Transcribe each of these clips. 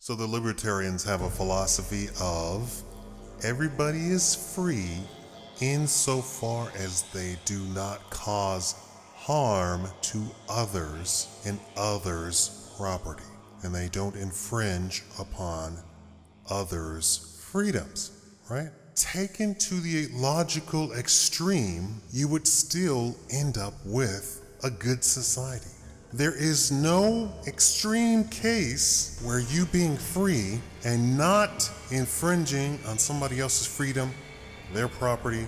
So the libertarians have a philosophy of everybody is free insofar as they do not cause harm to others and others' property, and they don't infringe upon others' freedoms, right? Taken to the logical extreme, you would still end up with a good society. There is no extreme case where you being free and not infringing on somebody else's freedom, their property,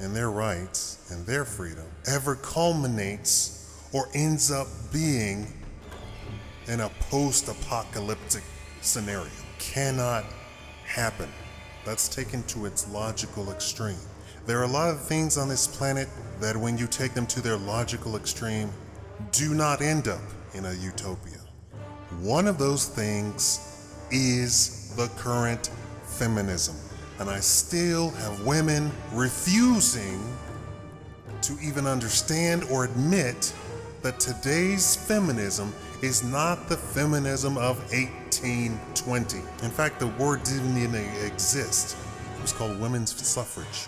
and their rights and their freedom ever culminates or ends up being in a post-apocalyptic scenario. Cannot happen. That's taken to its logical extreme. There are a lot of things on this planet that when you take them to their logical extreme, do not end up in a utopia. One of those things is the current feminism. And I still have women refusing to even understand or admit that today's feminism is not the feminism of 1820. In fact, the word didn't even exist. It was called women's suffrage.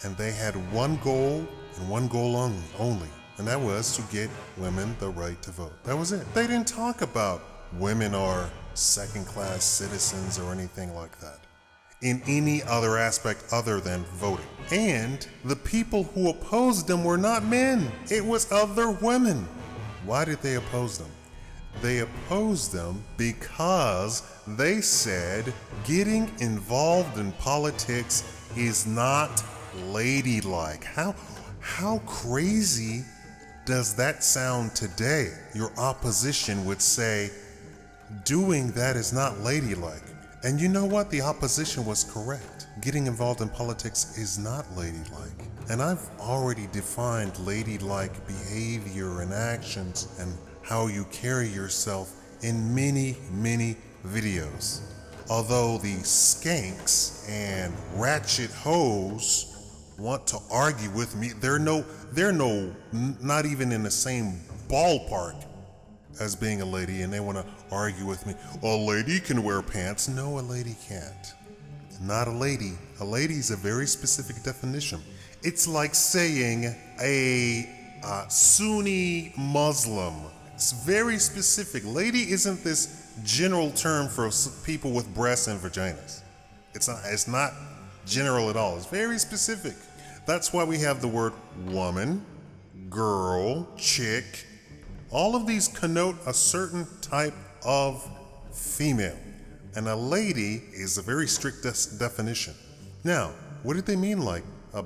And they had one goal and one goal only. And that was to get women the right to vote. That was it. They didn't talk about women are second-class citizens or anything like that in any other aspect other than voting. And the people who opposed them were not men. It was other women. Why did they oppose them? They opposed them because they said getting involved in politics is not ladylike. How crazy does that sound today? Your opposition would say, doing that is not ladylike. And you know what? The opposition was correct. Getting involved in politics is not ladylike. And I've already defined ladylike behavior and actions and how you carry yourself in many, many videos. Although the skanks and ratchet hoes want to argue with me, they're not even in the same ballpark as being a lady, and they want to argue with me. A lady can wear pants. No, a lady can't. Not a lady. A lady is a very specific definition. It's like saying a Sunni Muslim. It's very specific. Lady isn't this general term for people with breasts and vaginas. It's not general at all. It's very specific. That's why we have the word woman, girl, chick. All of these connote a certain type of female. And a lady is a very strict definition. Now, what did they mean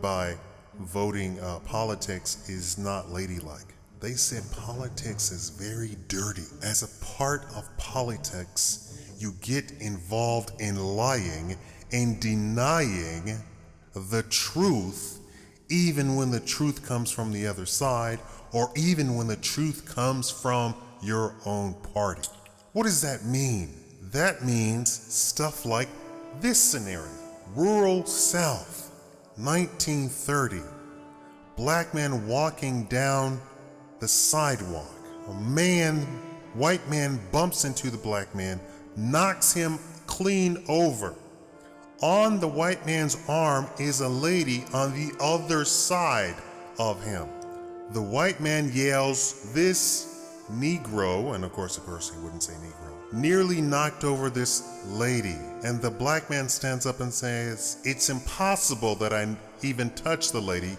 by voting politics is not ladylike? They said politics is very dirty. As a part of politics, you get involved in lying and denying the truth, even when the truth comes from the other side, or even when the truth comes from your own party. What does that mean? That means stuff like this scenario. Rural South, 1930. Black man walking down the sidewalk. A white man bumps into the black man, knocks him clean over. On the white man's arm is a lady on the other side of him. The white man yells, "This Negro," and of course he wouldn't say Negro, nearly knocked over this lady. And the black man stands up and says, "It's impossible that I even touched the lady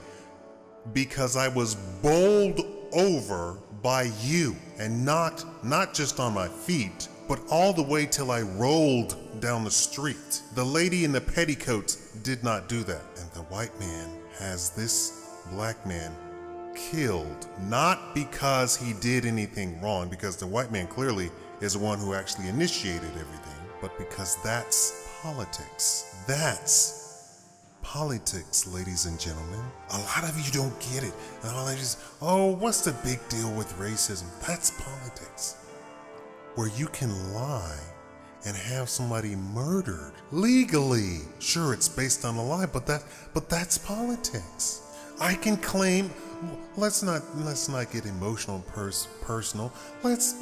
because I was bowled over by you and knocked not just on my feet, but all the way till I rolled down the street. The lady in the petticoats did not do that." And the white man has this black man killed, not because he did anything wrong, because the white man clearly is the one who actually initiated everything, but because that's politics. That's politics, ladies and gentlemen. A lot of you don't get it. And all they just, oh, what's the big deal with racism? That's politics. Where you can lie and have somebody murdered legally. Sure, it's based on a lie, but that's politics. I can claim, let's not get emotional and personal. Let's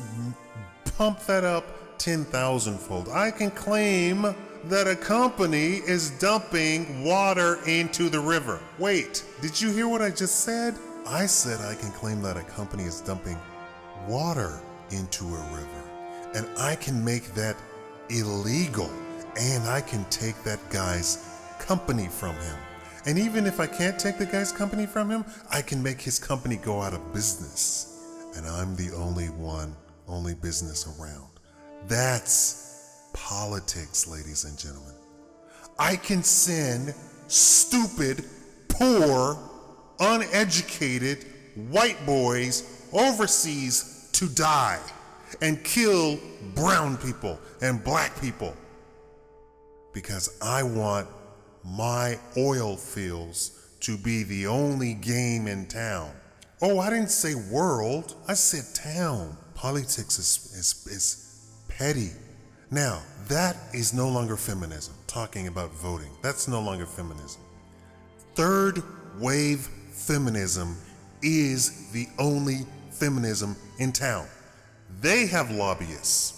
pump that up 10,000-fold. I can claim that a company is dumping water into the river. Wait, did you hear what I just said? I said I can claim that a company is dumping water into a river, and I can make that illegal, and I can take that guy's company from him. And even if I can't take the guy's company from him, I can make his company go out of business. And I'm the only business around. That's politics, ladies and gentlemen. I can send stupid, poor, uneducated white boys overseas to die and kill brown people and black people because I want my oil fields to be the only game in town. Oh, I didn't say world, I said town. Politics is petty. Now, that is no longer feminism, talking about voting. That's no longer feminism. Third wave feminism is the only feminism in town. They have lobbyists.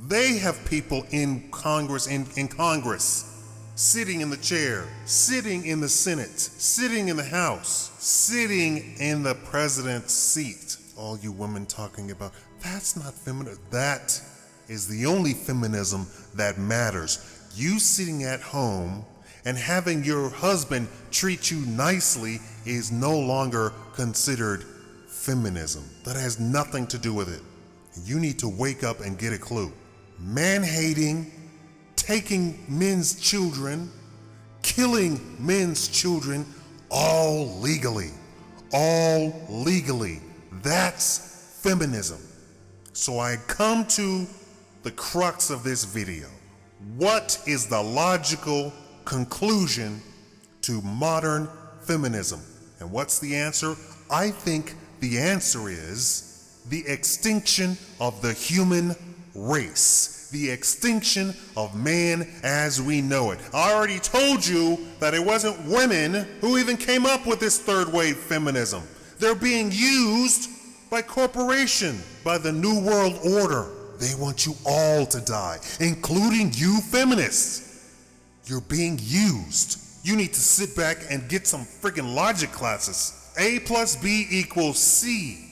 They have people in Congress, in Congress, sitting in the chair, sitting in the Senate, sitting in the House, sitting in the president's seat. All you women talking about, that's not feminism. That is the only feminism that matters. You sitting at home and having your husband treat you nicely is no longer considered feminism. That has nothing to do with it. You need to wake up and get a clue. Man-hating, taking men's children, killing men's children, all legally. All legally. That's feminism. So I come to the crux of this video. What is the logical conclusion to modern feminism? And what's the answer? I think the answer is the extinction of the human race. The extinction of man as we know it. I already told you that it wasn't women who even came up with this third wave feminism. They're being used by corporation, by the New World Order. They want you all to die, including you feminists. You're being used. You need to sit back and get some freaking logic classes. A plus B equals C.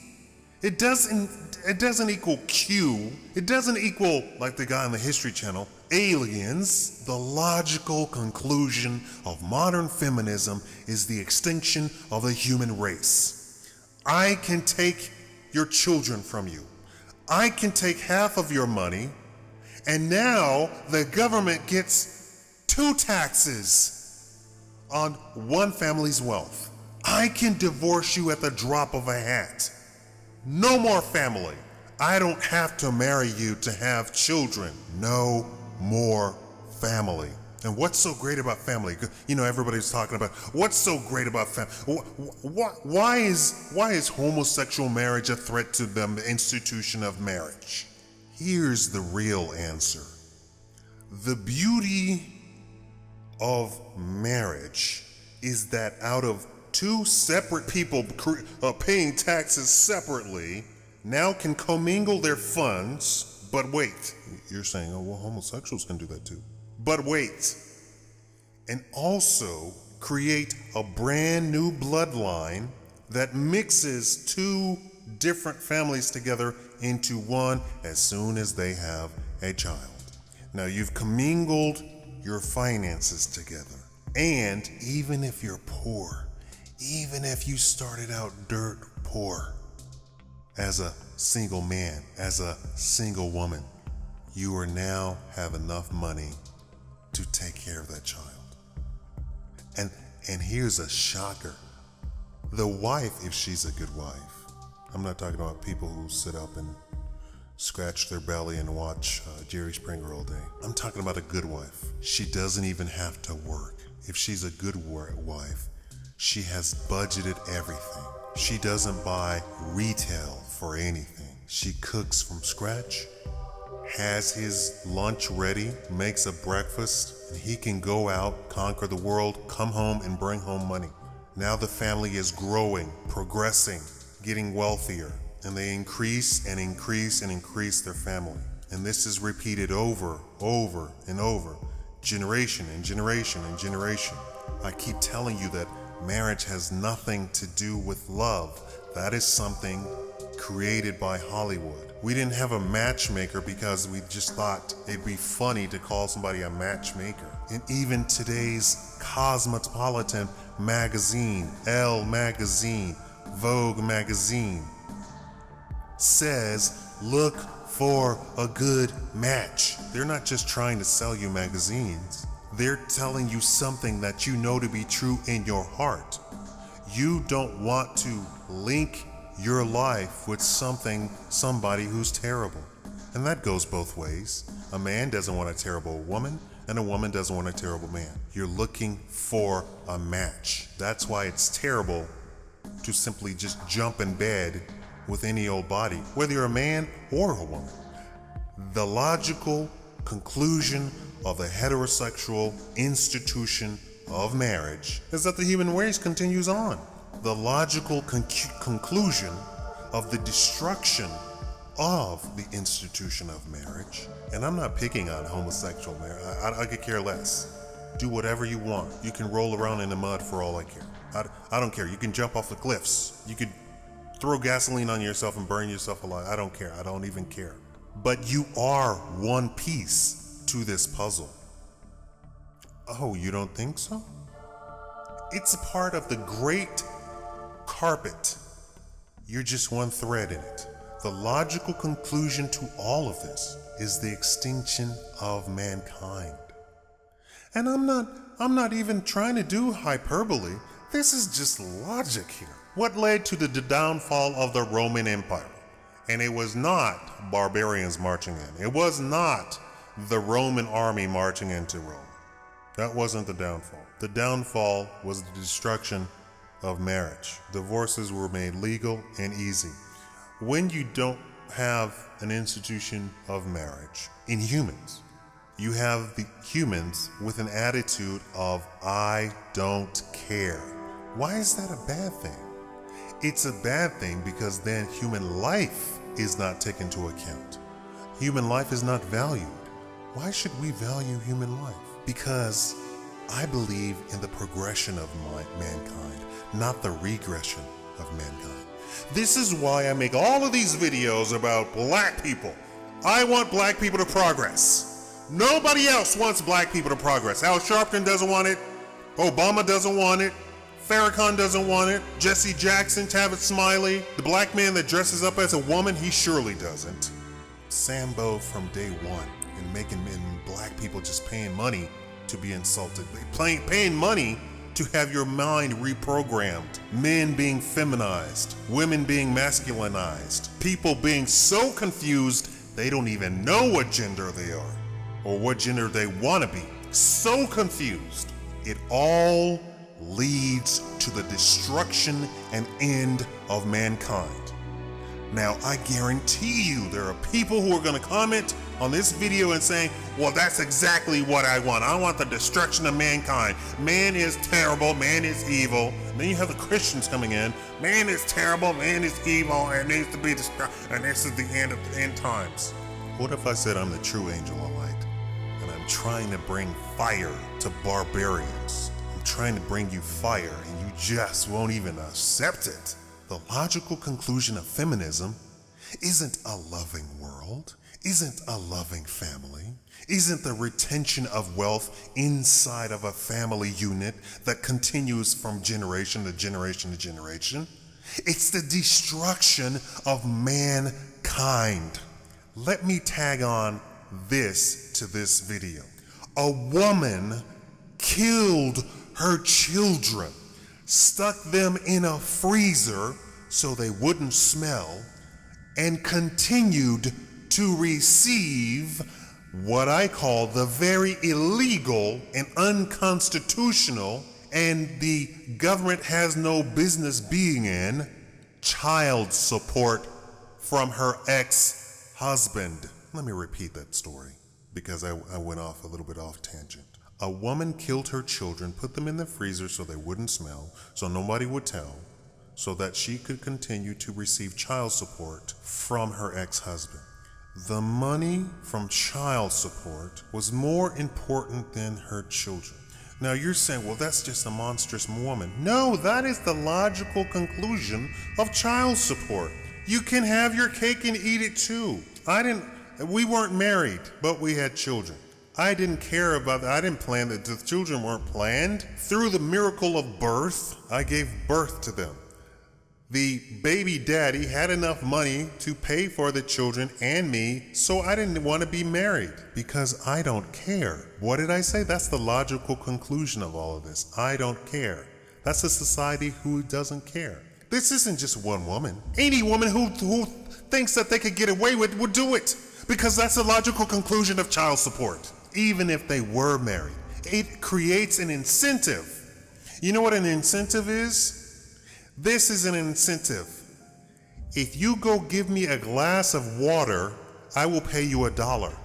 It doesn't equal Q. It doesn't equal, like the guy on the History Channel, aliens. The logical conclusion of modern feminism is the extinction of the human race. I can take your children from you. I can take half of your money, and now the government gets 2 taxes on one family's wealth. I can divorce you at the drop of a hat. No more family. I don't have to marry you to have children. No more family. And what's so great about family? You know, everybody's talking about what's so great about family. Why is homosexual marriage a threat to the institution of marriage? Here's the real answer. The beauty of marriage is that out of 2 separate people paying taxes separately now can commingle their funds, but wait. You're saying, oh, well, homosexuals can do that too. But wait, and also create a brand new bloodline that mixes 2 different families together into one as soon as they have a child. Now you've commingled your finances together. And even if you're poor, even if you started out dirt poor as a single man, as a single woman, you are now have enough money to take care of that child. And here's a shocker. The wife, if she's a good wife, I'm not talking about people who sit up and scratch their belly and watch Jerry Springer all day. I'm talking about a good wife. She doesn't even have to work. If she's a good wife, she has budgeted everything. She doesn't buy retail for anything. She cooks from scratch, has his lunch ready, makes a breakfast, and he can go out, conquer the world, come home, and bring home money. Now the family is growing, progressing, getting wealthier, and they increase and increase and increase their family. And this is repeated over and over, generation and generation and generation. I keep telling you that marriage has nothing to do with love. That is something created by Hollywood. We didn't have a matchmaker because we just thought it'd be funny to call somebody a matchmaker. And even today's cosmopolitan magazine, Elle magazine, Vogue magazine, says, look for a good match. They're not just trying to sell you magazines. They're telling you something that you know to be true in your heart. You don't want to link your life with somebody who's terrible. And that goes both ways. A man doesn't want a terrible woman, and a woman doesn't want a terrible man. You're looking for a match. That's why it's terrible to simply just jump in bed with any old body, whether you're a man or a woman. The logical conclusion of the heterosexual institution of marriage is that the human race continues on. The logical conclusion of the destruction of the institution of marriage, and I'm not picking on homosexual marriage, I could care less. Do whatever you want. You can roll around in the mud for all I care. I don't care. You can jump off the cliffs. You could throw gasoline on yourself and burn yourself alive. I don't care. I don't even care. But you are one piece to this puzzle. Oh, you don't think so? It's a part of the great carpet. You're just one thread in it. The logical conclusion to all of this is the extinction of mankind. And I'm not even trying to do hyperbole. This is just logic here. What led to the downfall of the Roman Empire? And it was not barbarians marching in. It was not the Roman army marching into Rome. That wasn't the downfall. The downfall was the destruction of marriage. Divorces were made legal and easy. When you don't have an institution of marriage in humans, you have the humans with an attitude of, I don't care. Why is that a bad thing? It's a bad thing because then human life is not taken into account. Human life is not valued. Why should we value human life? Because I believe in the progression of mankind, not the regression of mankind. This is why I make all of these videos about black people. I want black people to progress. Nobody else wants black people to progress. Al Sharpton doesn't want it. Obama doesn't want it. Farrakhan doesn't want it. Jesse Jackson, Tavis Smiley, the black man that dresses up as a woman, he surely doesn't. Sambo from day one, and making black people just paying money to be insulted. Paying money to have your mind reprogrammed. Men being feminized, women being masculinized, people being so confused they don't even know what gender they are or what gender they want to be. So confused. It all leads to the destruction and end of mankind. Now, I guarantee you there are people who are going to comment on this video and saying, well, that's exactly what I want. I want the destruction of mankind. Man is terrible. Man is evil. And then you have the Christians coming in. Man is terrible. Man is evil. And needs to be destroyed. And this is the end of the end times. What if I said I'm the true angel of light? And I'm trying to bring fire to barbarians. I'm trying to bring you fire and you just won't even accept it. The logical conclusion of feminism isn't a loving world, isn't a loving family, isn't the retention of wealth inside of a family unit that continues from generation to generation to generation. It's the destruction of mankind. Let me tag on this to this video. A woman killed her children, stuck them in a freezer so they wouldn't smell, and continued to receive what I call the very illegal and unconstitutional, and the government has no business being in, child support from her ex-husband. Let me repeat that story because I went off a little bit off tangent. A woman killed her children, put them in the freezer so they wouldn't smell, so nobody would tell, so that she could continue to receive child support from her ex-husband. The money from child support was more important than her children. Now you're saying, well, that's just a monstrous woman. No, that is the logical conclusion of child support. You can have your cake and eat it too. We weren't married, but we had children. I didn't care about that. I didn't plan that. The children weren't planned. Through the miracle of birth, I gave birth to them. The baby daddy had enough money to pay for the children and me, so I didn't want to be married because I don't care. What did I say? That's the logical conclusion of all of this. I don't care. That's a society who doesn't care. This isn't just one woman. Any woman who thinks that they could get away with would do it because that's the logical conclusion of child support. Even if they were married, it creates an incentive. You know what an incentive is? This is an incentive. If you go give me a glass of water, I will pay you $1.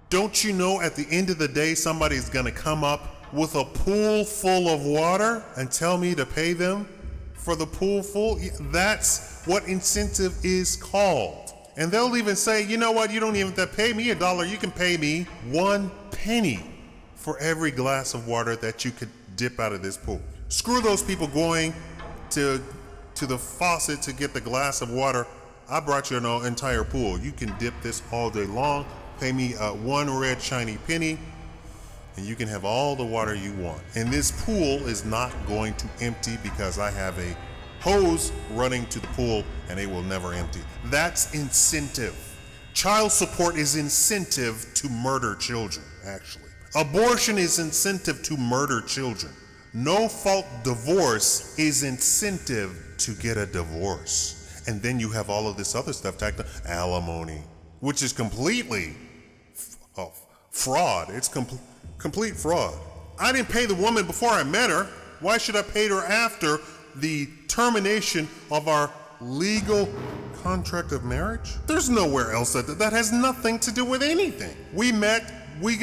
Don't you know at the end of the day somebody's gonna come up with a pool full of water and tell me to pay them for the pool full? That's what incentive is called. And they'll even say, you know what, you don't even have to pay me $1, you can pay me 1 penny for every glass of water that you could dip out of this pool. Screw those people going to the faucet to get the glass of water. I brought you an entire pool. You can dip this all day long, pay me 1 red shiny penny, and you can have all the water you want. And this pool is not going to empty because I have a hose running to the pool and it will never empty. That's incentive. Child support is incentive to murder children, actually. Abortion is incentive to murder children. No-fault divorce is incentive to get a divorce. And then you have all of this other stuff tacked on, alimony, which is completely fraud. It's complete fraud. I didn't pay the woman before I met her. Why should I pay her after the termination of our legal contract of marriage? There's nowhere else that has nothing to do with anything. We met. We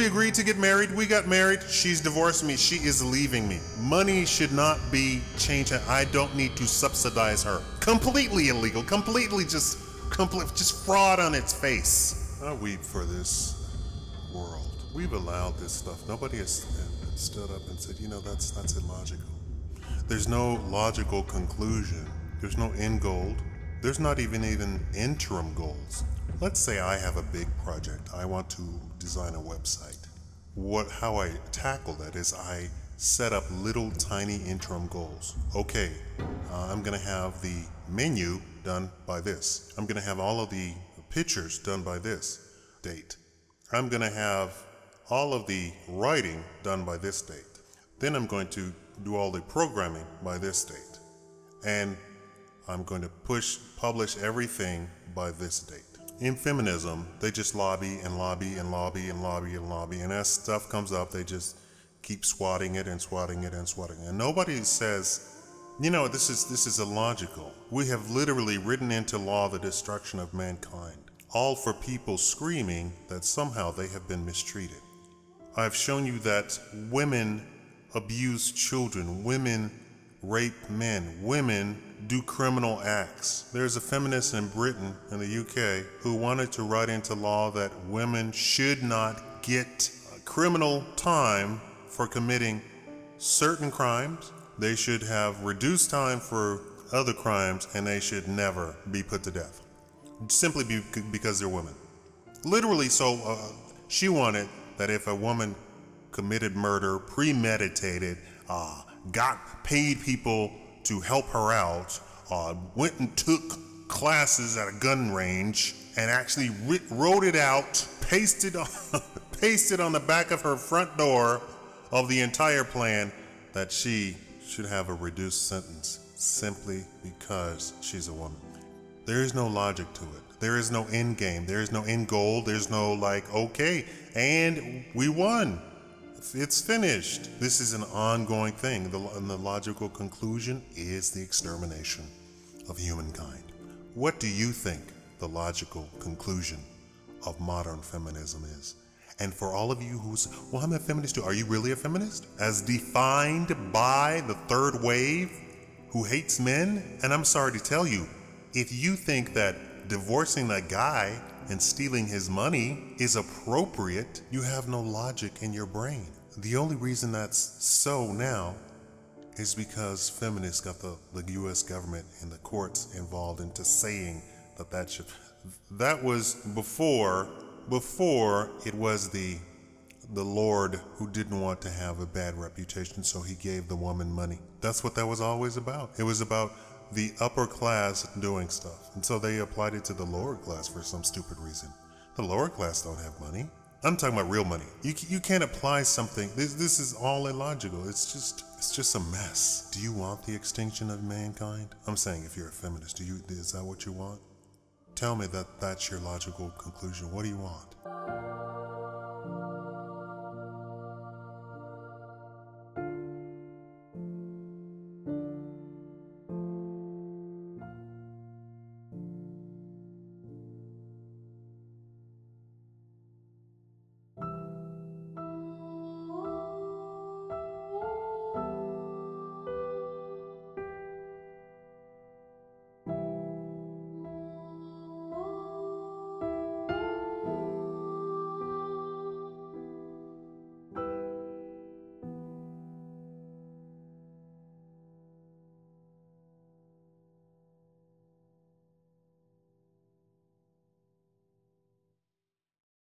agreed to get married. We got married. She's divorced me. She is leaving me. Money should not be changed. I don't need to subsidize her. Completely illegal. Completely just fraud on its face. I weep for this world. We've allowed this stuff. Nobody has stood up and said, you know, that's illogical. There's no logical conclusion. There's no end goal. There's not even interim goals. Let's say I have a big project. I want to design a website. How I tackle that is I set up little tiny interim goals. Okay, I'm gonna have the menu done by this. I'm gonna have all of the pictures done by this date. I'm gonna have all of the writing done by this date. Then I'm going to do all the programming by this date. And I'm going to publish everything by this date. In feminism, they just lobby and lobby and lobby and lobby and lobby, and as stuff comes up, they just keep swatting it and swatting it and swatting it. And nobody says, you know, this is illogical. We have literally written into law the destruction of mankind, all for people screaming that somehow they have been mistreated. I've shown you that women abuse children, women rape men, women do criminal acts. There's a feminist in Britain, in the UK, who wanted to write into law that women should not get criminal time for committing certain crimes. They should have reduced time for other crimes, and they should never be put to death, simply because they're women. Literally, so she wanted that if a woman committed murder, premeditated, paid people to help her out, went and took classes at a gun range, and actually wrote it out, pasted on the back of her front door of the entire plan, that she should have a reduced sentence simply because she's a woman. There is no logic to it. There is no end game. There is no end goal. There's no okay, and we won. It's finished. This is an ongoing thing. And the logical conclusion is the extermination of humankind. What do you think the logical conclusion of modern feminism is? And for all of you who say, well, I'm a feminist too. Are you really a feminist? As defined by the third wave who hates men? And I'm sorry to tell you, if you think that divorcing that guy and stealing his money is appropriate, you have no logic in your brain. The only reason that's so now is because feminists got the US government and the courts involved into saying that should. That was before it was the Lord who didn't want to have a bad reputation, so he gave the woman money. That's what that was always about. It was about the upper class doing stuff. And so they applied it to the lower class for some stupid reason. The lower class don't have money. I'm talking about real money. You can't apply something. This is all illogical. It's just a mess. Do you want the extinction of mankind? I'm saying, if you're a feminist, is that what you want? Tell me that that's your logical conclusion. What do you want?